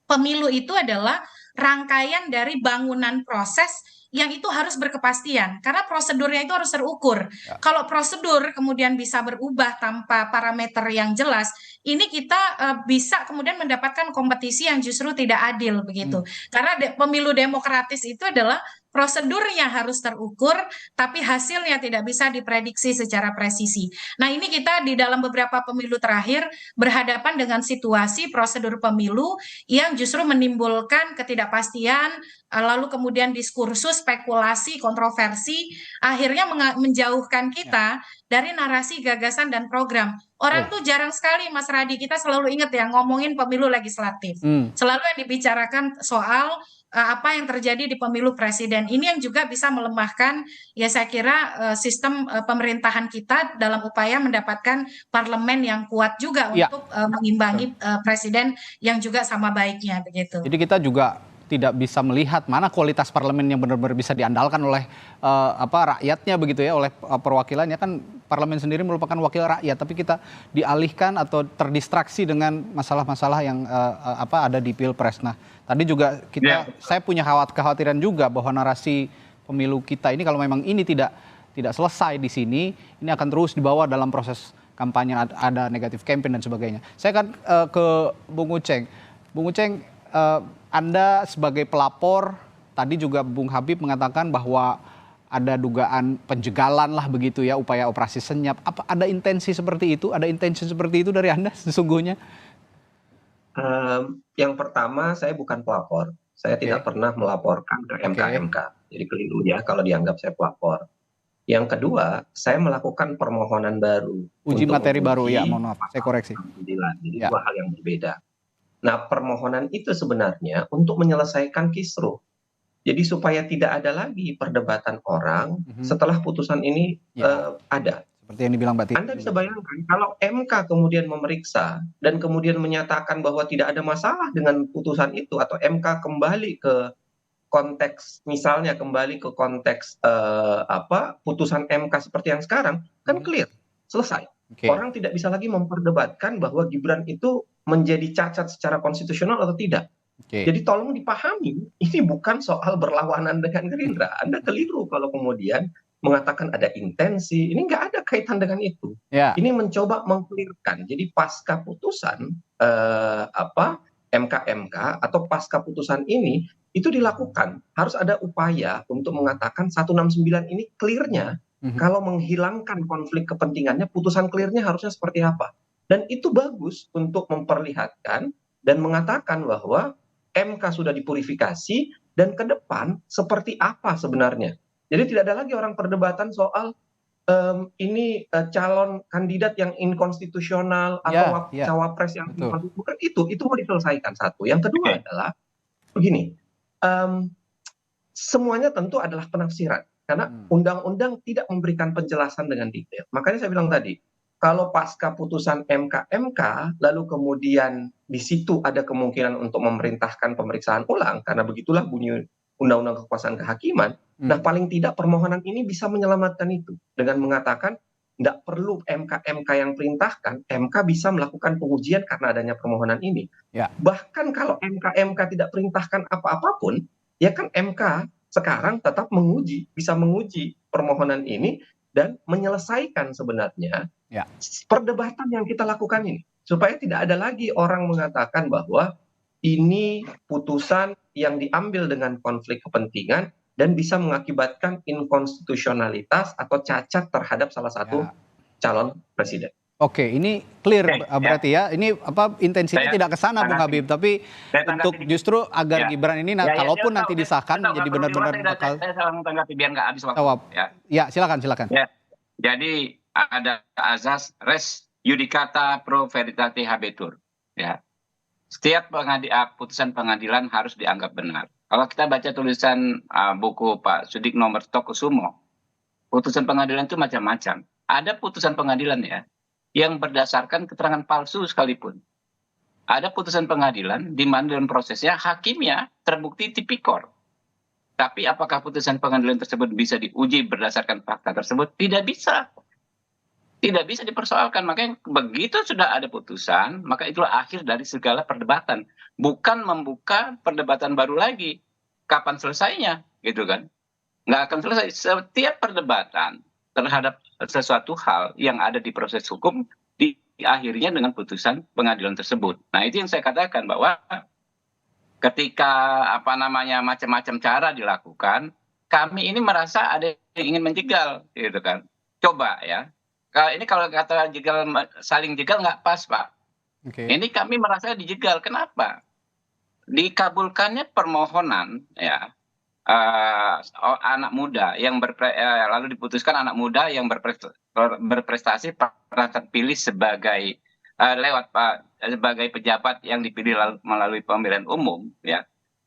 pemilu itu adalah rangkaian dari bangunan proses yang itu harus berkepastian, karena prosedurnya itu harus terukur. Kalau prosedur kemudian bisa berubah tanpa parameter yang jelas, ini kita bisa kemudian mendapatkan kompetisi yang justru tidak adil begitu. Karena pemilu demokratis itu adalah prosedurnya harus terukur, tapi hasilnya tidak bisa diprediksi secara presisi. Nah, ini kita di dalam beberapa pemilu terakhir berhadapan dengan situasi prosedur pemilu yang justru menimbulkan ketidakpastian, lalu kemudian diskursus, spekulasi, kontroversi, akhirnya menjauhkan kita dari narasi, gagasan, dan program. Orang tuh jarang sekali, Mas Radi, kita selalu ingat ya ngomongin pemilu legislatif. Selalu yang dibicarakan soal apa yang terjadi di pemilu presiden. Ini yang juga bisa melemahkan, ya saya kira, sistem pemerintahan kita dalam upaya mendapatkan parlemen yang kuat juga untuk mengimbangi presiden yang juga sama baiknya begitu. Jadi kita juga tidak bisa melihat mana kualitas parlemen yang benar-benar bisa diandalkan oleh rakyatnya begitu ya, oleh perwakilannya. Kan parlemen sendiri merupakan wakil rakyat, tapi kita dialihkan atau terdistraksi dengan masalah-masalah yang ada di Pilpres. Nah, tadi juga saya punya kekhawatiran juga bahwa narasi pemilu kita ini kalau memang ini tidak selesai di sini, ini akan terus dibawa dalam proses kampanye, ada negatif campaign dan sebagainya. Saya akan ke Bung Uceng. Bung Uceng, Anda sebagai pelapor, tadi juga Bung Habib mengatakan bahwa ada dugaan penjegalan lah begitu ya, upaya operasi senyap. Apa ada intensi seperti itu? Ada intensi seperti itu dari Anda sesungguhnya? Yang pertama, saya bukan pelapor. Saya tidak pernah melaporkan ke MK. Jadi keliru ya kalau dianggap saya pelapor. Yang kedua, saya melakukan permohonan baru. Uji materi baru ya, mohon maaf, saya koreksi. Jadi dua hal yang berbeda. Nah, permohonan itu sebenarnya untuk menyelesaikan kisruh. Jadi supaya tidak ada lagi perdebatan orang setelah putusan ini ada. Seperti yang dibilang Mbak Titi. Anda bisa bayangkan kalau MK kemudian memeriksa dan kemudian menyatakan bahwa tidak ada masalah dengan putusan itu, atau MK kembali ke konteks, misalnya kembali ke konteks putusan MK seperti yang sekarang, kan clear, selesai. Orang tidak bisa lagi memperdebatkan bahwa Gibran itu menjadi cacat secara konstitusional atau tidak. Jadi tolong dipahami, ini bukan soal berlawanan dengan Gerindra. Anda keliru kalau kemudian mengatakan ada intensi, ini nggak ada kaitan dengan itu. Ini mencoba mengklirkan. Jadi pasca putusan MK atau pasca putusan ini itu dilakukan, harus ada upaya untuk mengatakan 169 ini clearnya, kalau menghilangkan konflik kepentingannya, putusan clearnya harusnya seperti apa. Dan itu bagus untuk memperlihatkan dan mengatakan bahwa MK sudah dipurifikasi dan ke depan seperti apa sebenarnya. Jadi tidak ada lagi orang perdebatan soal ini calon kandidat yang inkonstitusional atau cawapres yang bukan itu mau diselesaikan satu. Yang kedua adalah begini, semuanya tentu adalah penafsiran karena undang-undang tidak memberikan penjelasan dengan detail. Makanya saya bilang tadi, kalau pasca putusan MK lalu kemudian di situ ada kemungkinan untuk memerintahkan pemeriksaan ulang, karena begitulah bunyi Undang-Undang Kekuasaan Kehakiman. Nah, paling tidak permohonan ini bisa menyelamatkan itu dengan mengatakan tidak perlu MK yang perintahkan, MK bisa melakukan pengujian karena adanya permohonan ini. Bahkan kalau MK tidak perintahkan apa-apapun, ya kan MK sekarang tetap bisa menguji permohonan ini dan menyelesaikan sebenarnya perdebatan yang kita lakukan ini, supaya tidak ada lagi orang mengatakan bahwa ini putusan yang diambil dengan konflik kepentingan dan bisa mengakibatkan inkonstitusionalitas atau cacat terhadap salah satu calon presiden. Oke, ini clear berarti ya. Ini intensinya tidak ke sana Bung Habib, tapi untuk justru agar Gibran ini kalaupun nanti disahkan menjadi benar-benar bakal. Saya salah tanggapi biar nggak habis waktu. Ya, silakan. Jadi ada azas res judicata pro veritate habetur. Ya, setiap putusan pengadilan harus dianggap benar. Kalau kita baca tulisan buku Pak Sudikno Mertokusumo, putusan pengadilan itu macam-macam. Ada putusan pengadilan yang berdasarkan keterangan palsu sekalipun. Ada putusan pengadilan di mana dalam prosesnya hakimnya terbukti tipikor. Tapi apakah putusan pengadilan tersebut bisa diuji berdasarkan fakta tersebut? Tidak bisa. Tidak bisa dipersoalkan. Makanya begitu sudah ada putusan, maka itulah akhir dari segala perdebatan. Bukan membuka perdebatan baru lagi. Kapan selesainya? Gitu kan. Nggak akan selesai. Setiap perdebatan terhadap sesuatu hal yang ada di proses hukum diakhirinya dengan putusan pengadilan tersebut. Nah, itu yang saya katakan bahwa ketika macam-macam cara dilakukan, kami ini merasa ada yang ingin menjegal, gitu kan. Coba ya. Kalau kata jegal, saling jegal nggak pas, Pak. Ini kami merasa dijegal. Kenapa? Dikabulkannya permohonan anak muda yang lalu diputuskan anak muda yang berprestasi pernah terpilih sebagai sebagai pejabat yang dipilih melalui pemilihan umum,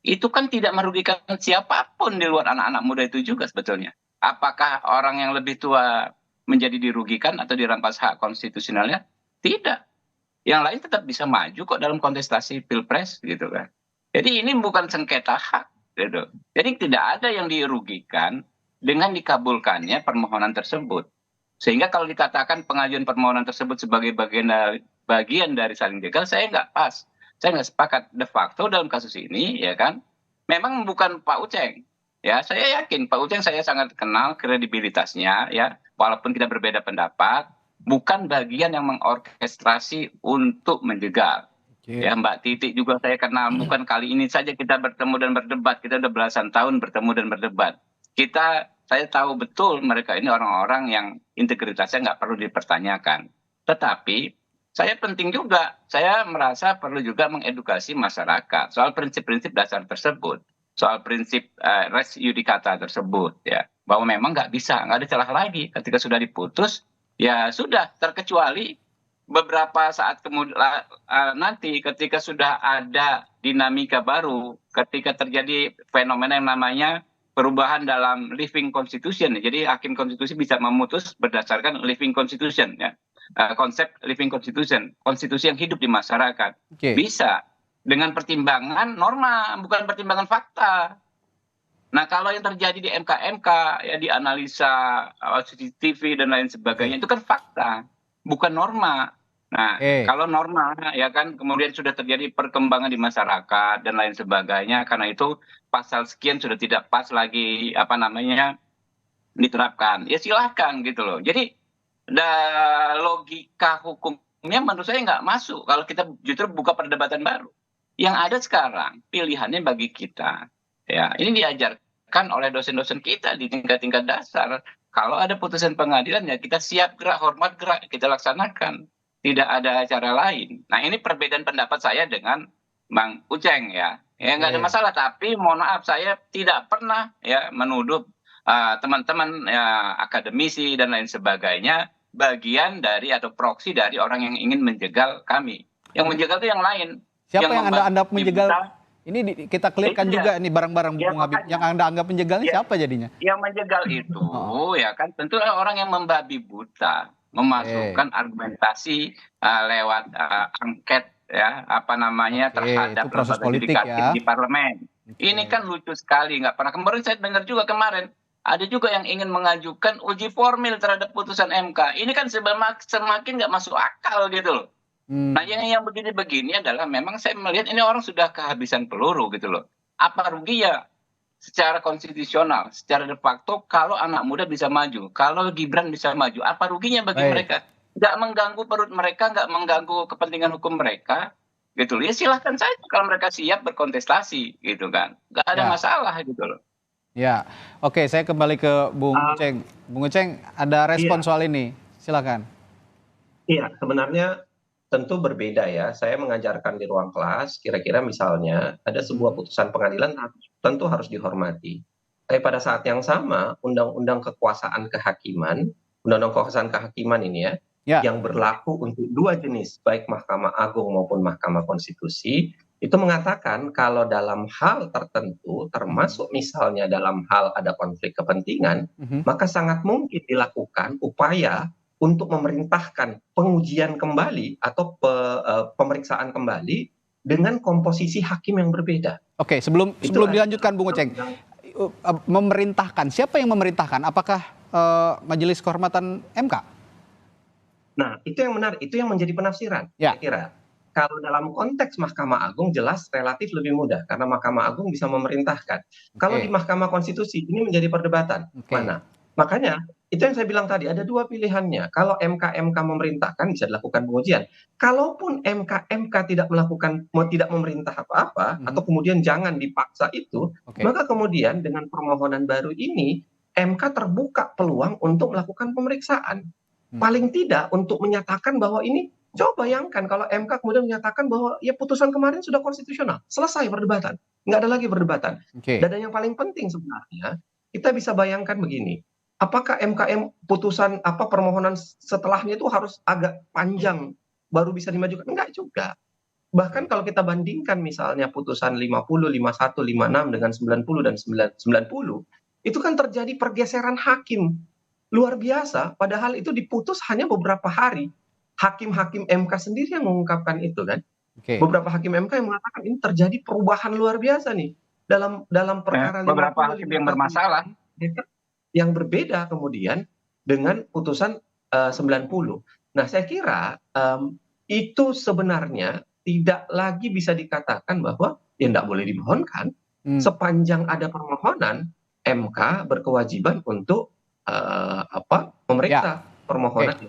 itu kan tidak merugikan siapapun di luar anak-anak muda itu juga sebetulnya. Apakah orang yang lebih tua menjadi dirugikan atau dirampas hak konstitusionalnya? Tidak. Yang lain tetap bisa maju kok dalam kontestasi pilpres, gitu kan. Jadi ini bukan sengketa hak, gitu. Jadi tidak ada yang dirugikan dengan dikabulkannya permohonan tersebut. Sehingga kalau dikatakan pengajuan permohonan tersebut sebagai bagian dari saling jegal, saya nggak pas. Saya nggak sepakat. De facto dalam kasus ini, ya kan, memang bukan Pak Uceng. Ya, saya yakin Pak Uceng saya sangat kenal kredibilitasnya, ya, walaupun kita berbeda pendapat, bukan bagian yang mengorkestrasi untuk menjegal. Ya, Mbak Titi juga saya kenal, bukan kali ini saja kita bertemu dan berdebat, kita udah belasan tahun bertemu dan berdebat. Saya tahu betul mereka ini orang-orang yang integritasnya nggak perlu dipertanyakan. Tetapi saya penting juga, saya merasa perlu juga mengedukasi masyarakat soal prinsip-prinsip dasar tersebut, soal prinsip res judicata tersebut, ya, bahwa memang nggak ada celah lagi ketika sudah diputus, ya sudah, terkecuali beberapa saat kemudian nanti ketika sudah ada dinamika baru, ketika terjadi fenomena yang namanya perubahan dalam living constitution. Jadi hakim konstitusi bisa memutus berdasarkan living constitution, ya. Konsep living constitution, konstitusi yang hidup di masyarakat. Bisa dengan pertimbangan norma, bukan pertimbangan fakta. Nah, kalau yang terjadi di MK ya, di analisa CCTV dan lain sebagainya, itu kan fakta, bukan norma. Nah, kalau norma, ya kan, kemudian sudah terjadi perkembangan di masyarakat dan lain sebagainya, karena itu pasal sekian sudah tidak pas lagi diterapkan, ya silahkan gitu loh. Jadi logika hukumnya menurut saya nggak masuk kalau kita justru buka perdebatan baru. Yang ada sekarang pilihannya bagi kita, ya, ini diajarkan oleh dosen-dosen kita di tingkat-tingkat dasar. Kalau ada putusan pengadilan, ya kita siap gerak, hormat gerak, kita laksanakan. Tidak ada cara lain. Nah, ini perbedaan pendapat saya dengan Bang Uceng, ya. Ya, nggak ada masalah, tapi mohon maaf, saya tidak pernah ya menuduh teman-teman ya, akademisi dan lain sebagainya bagian dari atau proksi dari orang yang ingin menjegal kami. Yang menjegal itu yang lain. Siapa yang Anda menjegal? Ini kita clearkan juga ini barang-barang Bung Habib. Yang Anda anggap menjegalnya siapa jadinya? Yang menjegal itu ya kan tentu orang yang membabi buta, memasukkan argumentasi lewat angket, ya, terhadap proses lembaga politik, yudikatif ya, di parlemen. Ini kan lucu sekali, nggak pernah. Kemarin saya dengar juga ada juga yang ingin mengajukan uji formil terhadap putusan MK. Ini kan semakin nggak masuk akal gitu loh. Nah, yang begini-begini adalah memang saya melihat ini orang sudah kehabisan peluru gitu loh. Apa rugi ya secara konstitusional, secara de facto kalau anak muda bisa maju, kalau Gibran bisa maju, apa ruginya bagi mereka? Nggak mengganggu perut mereka, nggak mengganggu kepentingan hukum mereka, gitu loh. Ya silahkan saja kalau mereka siap berkontestasi, gitu kan. Nggak ada masalah gitu loh. Ya, oke, saya kembali ke Bung Uceng. Bung Uceng, ada respon soal ini, silakan. Iya, sebenarnya tentu berbeda ya. Saya mengajarkan di ruang kelas, kira-kira misalnya ada sebuah putusan pengadilan tentu harus dihormati. Tapi pada saat yang sama, undang-undang kekuasaan kehakiman, undang-undang kekuasaan kehakiman ini yang berlaku untuk dua jenis, baik Mahkamah Agung maupun Mahkamah Konstitusi, itu mengatakan kalau dalam hal tertentu, termasuk misalnya dalam hal ada konflik kepentingan, maka sangat mungkin dilakukan upaya untuk memerintahkan pengujian kembali atau pemeriksaan kembali dengan komposisi hakim yang berbeda. Oke, sebelum dilanjutkan Bung Uceng, memerintahkan, siapa yang memerintahkan? Apakah Majelis Kehormatan MK? Nah, itu yang menarik, itu yang menjadi penafsiran, saya kira. Kalau dalam konteks Mahkamah Agung jelas relatif lebih mudah karena Mahkamah Agung bisa memerintahkan. Kalau di Mahkamah Konstitusi ini menjadi perdebatan. Mana? Makanya itu yang saya bilang tadi ada dua pilihannya. Kalau MK memerintahkan bisa dilakukan pengujian. Kalaupun MK tidak memerintah apa-apa atau kemudian jangan dipaksa itu, maka kemudian dengan permohonan baru ini MK terbuka peluang untuk melakukan pemeriksaan. Paling tidak untuk menyatakan bahwa ini, coba bayangkan kalau MK kemudian menyatakan bahwa ya putusan kemarin sudah konstitusional, selesai perdebatan, nggak ada lagi perdebatan. Dan yang paling penting sebenarnya kita bisa bayangkan begini, apakah putusan permohonan setelahnya itu harus agak panjang baru bisa dimajukan? Enggak juga. Bahkan kalau kita bandingkan misalnya putusan 50, 51, 56 dengan 90 dan 90, itu kan terjadi pergeseran hakim luar biasa, padahal itu diputus hanya beberapa hari. Hakim-hakim MK sendiri yang mengungkapkan itu kan. Beberapa hakim MK yang mengatakan ini terjadi perubahan luar biasa nih dalam perkara beberapa hakim yang bermasalah. Yang berbeda kemudian dengan putusan 90. Nah, saya kira itu sebenarnya tidak lagi bisa dikatakan bahwa ya tidak boleh dimohonkan. Sepanjang ada permohonan, MK berkewajiban untuk memeriksa permohonan.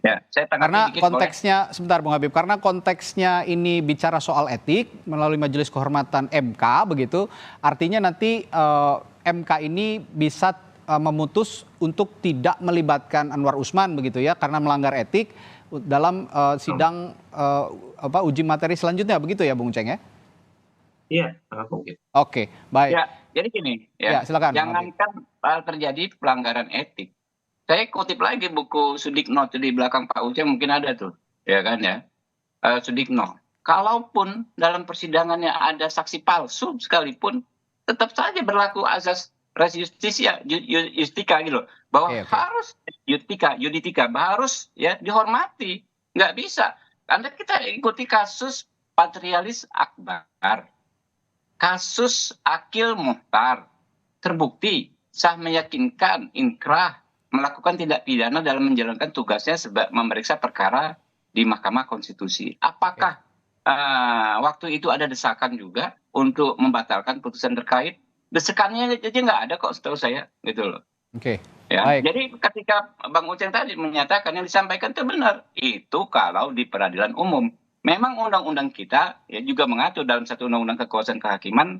Ya, karena konteksnya, sebentar Bung Habib, karena konteksnya ini bicara soal etik melalui Majelis Kehormatan MK begitu, artinya nanti MK ini bisa memutus untuk tidak melibatkan Anwar Usman begitu ya, karena melanggar etik dalam sidang uji materi selanjutnya begitu ya Bung Ceng ya? Iya, mungkin. Oke, baik. Ya, jadi gini ya silakan. Jangankan terjadi pelanggaran etik. Saya kutip lagi buku Sudikno itu di belakang Pak Uceng mungkin ada tuh, ya kan ya. Sudikno. Kalaupun dalam persidangannya ada saksi palsu sekalipun, tetap saja berlaku azas res justisia, justika gitu loh. Bahwa harus juditika, harus ya dihormati. Nggak bisa. Anda kita ikuti kasus Patrialis Akbar. Kasus Akil Muhtar. Terbukti sah meyakinkan inkrah melakukan tindak pidana dalam menjalankan tugasnya memeriksa perkara di Mahkamah Konstitusi. Apakah waktu itu ada desakan juga untuk membatalkan putusan terkait? Desakannya aja nggak ada kok setahu saya, gitu loh. Oke. Ya, baik. jadi ketika Bang Uceng tadi menyatakan yang disampaikan itu benar, itu kalau di peradilan umum. Memang undang-undang kita ya juga mengatur dalam satu undang-undang kekuasaan kehakiman,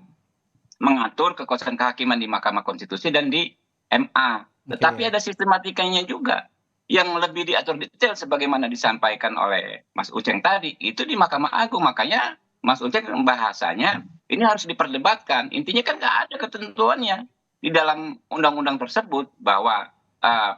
mengatur kekuasaan kehakiman di Mahkamah Konstitusi dan di MA. Tetapi ada sistematikanya juga yang lebih diatur detail sebagaimana disampaikan oleh Mas Uceng tadi. Itu di Mahkamah Agung. Makanya Mas Uceng bahasanya ini harus diperdebatkan. Intinya kan nggak ada ketentuannya di dalam undang-undang tersebut bahwa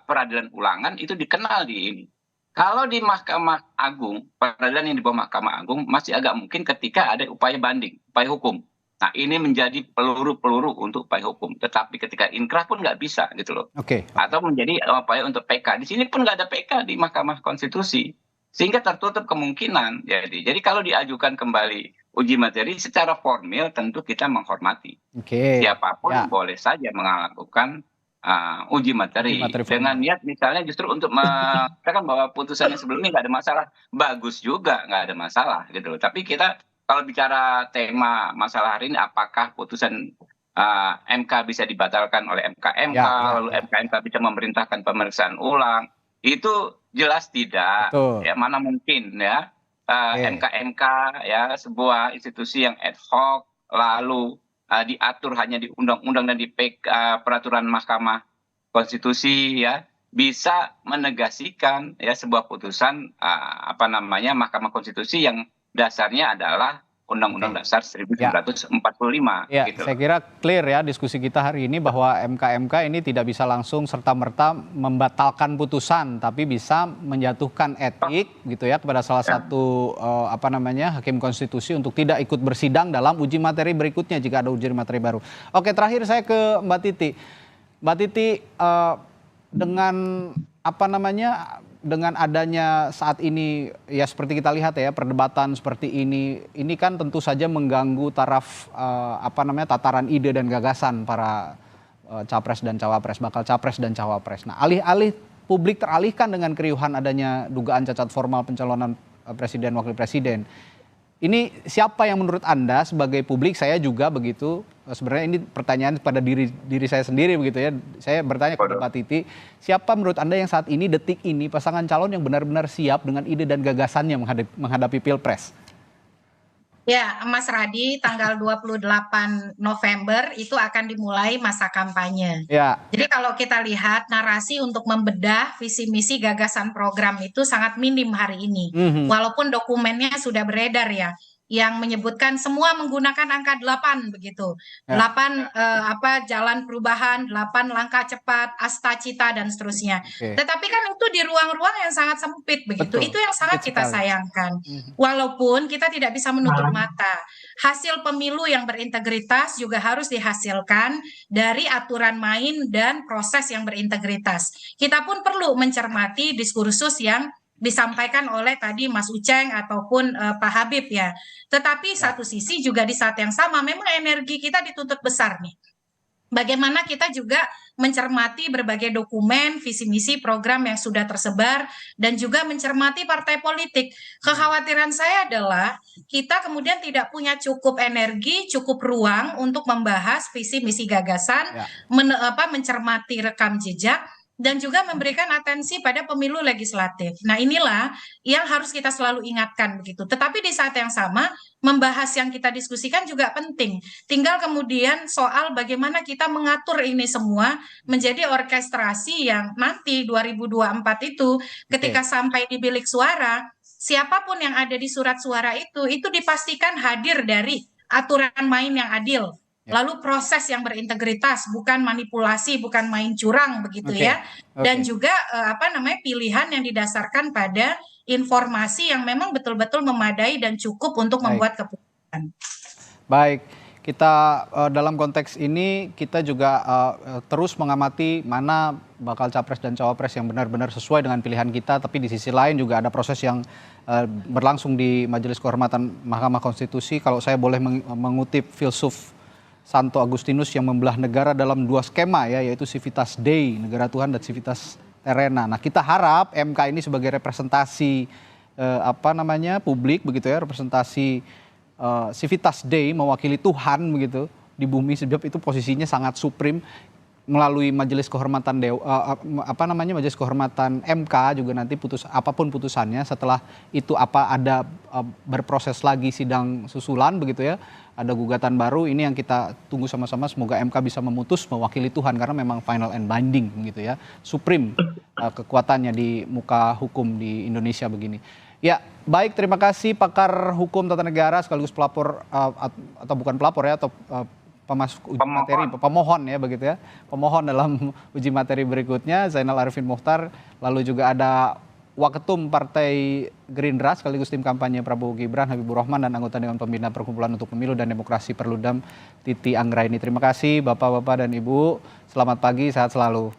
peradilan ulangan itu dikenal di ini. Kalau di Mahkamah Agung, peradilan yang di bawah Mahkamah Agung masih agak mungkin ketika ada upaya banding, upaya hukum. Nah, ini menjadi peluru-peluru untuk upaya hukum. Tetapi ketika inkrah pun nggak bisa gitu loh. Oke. Atau menjadi upaya untuk PK. Di sini pun nggak ada PK di Mahkamah Konstitusi. Sehingga tertutup kemungkinan. Jadi kalau diajukan kembali uji materi secara formil tentu kita menghormati. Siapapun boleh saja melakukan uji materi dengan niat misalnya justru untuk mengatakan bahwa putusannya sebelumnya nggak ada masalah. Bagus juga, nggak ada masalah gitu loh. Tapi kita kalau bicara tema masalah hari ini, apakah putusan MK bisa dibatalkan oleh MK-MK, lalu MK-MK bisa memerintahkan pemeriksaan ulang, itu jelas tidak. Ya, mana mungkin ya MK-MK ya sebuah institusi yang ad hoc lalu diatur hanya di undang-undang dan di peraturan Mahkamah Konstitusi ya bisa menegasikan ya sebuah putusan Mahkamah Konstitusi yang dasarnya adalah Undang-Undang Dasar 1945. Ya, gitu. Saya kira clear ya diskusi kita hari ini bahwa MK-MK ini tidak bisa langsung serta-merta membatalkan putusan, tapi bisa menjatuhkan etik gitu ya kepada salah satu hakim konstitusi untuk tidak ikut bersidang dalam uji materi berikutnya jika ada uji materi baru. Oke, terakhir saya ke Mbak Titi. Mbak Titi, dengan dengan adanya saat ini ya seperti kita lihat ya perdebatan seperti ini kan tentu saja mengganggu taraf tataran ide dan gagasan para capres dan cawapres, bakal capres dan cawapres. Nah, alih-alih publik teralihkan dengan keriuhan adanya dugaan cacat formal pencalonan presiden wakil presiden. Ini siapa yang menurut Anda sebagai publik, saya juga begitu, sebenarnya ini pertanyaan pada diri saya sendiri begitu ya. Saya bertanya kepada Mbak Titi, siapa menurut Anda yang saat ini, detik ini, pasangan calon yang benar-benar siap dengan ide dan gagasannya menghadapi Pilpres? Ya, Mas Radi, tanggal 28 November itu akan dimulai masa kampanye. Ya. Jadi kalau kita lihat narasi untuk membedah visi misi gagasan program itu sangat minim hari ini. Walaupun dokumennya sudah beredar ya, yang menyebutkan semua menggunakan angka 8 begitu. 8 jalan perubahan, 8 langkah cepat, asta cita dan seterusnya. Tetapi kan itu di ruang-ruang yang sangat sempit begitu. Betul. Itu yang sangat kita sayangkan. Walaupun kita tidak bisa menutup mata. Hasil pemilu yang berintegritas juga harus dihasilkan dari aturan main dan proses yang berintegritas. Kita pun perlu mencermati diskursus yang disampaikan oleh tadi Mas Uceng ataupun Pak Habib ya. Tetapi satu sisi juga di saat yang sama memang energi kita dituntut besar nih. Bagaimana kita juga mencermati berbagai dokumen, visi misi, program yang sudah tersebar, dan juga mencermati partai politik. Kekhawatiran saya adalah kita kemudian tidak punya cukup energi, cukup ruang untuk membahas visi misi gagasan, mencermati rekam jejak, dan juga memberikan atensi pada pemilu legislatif. Nah, inilah yang harus kita selalu ingatkan begitu. Tetapi di saat yang sama, membahas yang kita diskusikan juga penting. Tinggal kemudian soal bagaimana kita mengatur ini semua menjadi orkestrasi yang nanti 2024 itu ketika sampai di bilik suara, siapapun yang ada di surat suara itu dipastikan hadir dari aturan main yang adil. Lalu proses yang berintegritas, bukan manipulasi, bukan main curang begitu ya. Dan juga pilihan yang didasarkan pada informasi yang memang betul-betul memadai dan cukup untuk membuat keputusan. Baik, kita dalam konteks ini kita juga terus mengamati mana bakal capres dan cawapres yang benar-benar sesuai dengan pilihan kita, tapi di sisi lain juga ada proses yang berlangsung di Majelis Kehormatan Mahkamah Konstitusi. Kalau saya boleh mengutip filsuf Santo Agustinus yang membelah negara dalam 2 skema ya, yaitu civitas Dei, negara Tuhan, dan civitas terrena. Nah, kita harap MK ini sebagai representasi publik begitu ya, representasi civitas Dei, mewakili Tuhan begitu di bumi, sebab itu posisinya sangat suprim. Melalui Majelis Kehormatan Majelis Kehormatan MK juga nanti apapun putusannya, setelah itu ada berproses lagi sidang susulan begitu ya, ada gugatan baru, ini yang kita tunggu sama-sama, semoga MK bisa memutus mewakili Tuhan, karena memang final and binding gitu ya, supreme kekuatannya di muka hukum di Indonesia begini. Ya, baik, terima kasih pakar hukum tata negara sekaligus pelapor atau bukan pelapor ya, atau uji materi, pemohon ya begitu ya, pemohon dalam uji materi berikutnya, Zainal Arifin Mokhtar. Lalu juga ada Waketum Partai Gerindra sekaligus tim kampanye Prabowo Gibran, Habibur Rahman, dan anggota Dewan Pembina Perkumpulan untuk Pemilu dan Demokrasi Perludem, Titi Anggraini. Terima kasih Bapak-Bapak dan Ibu, selamat pagi, sehat selalu.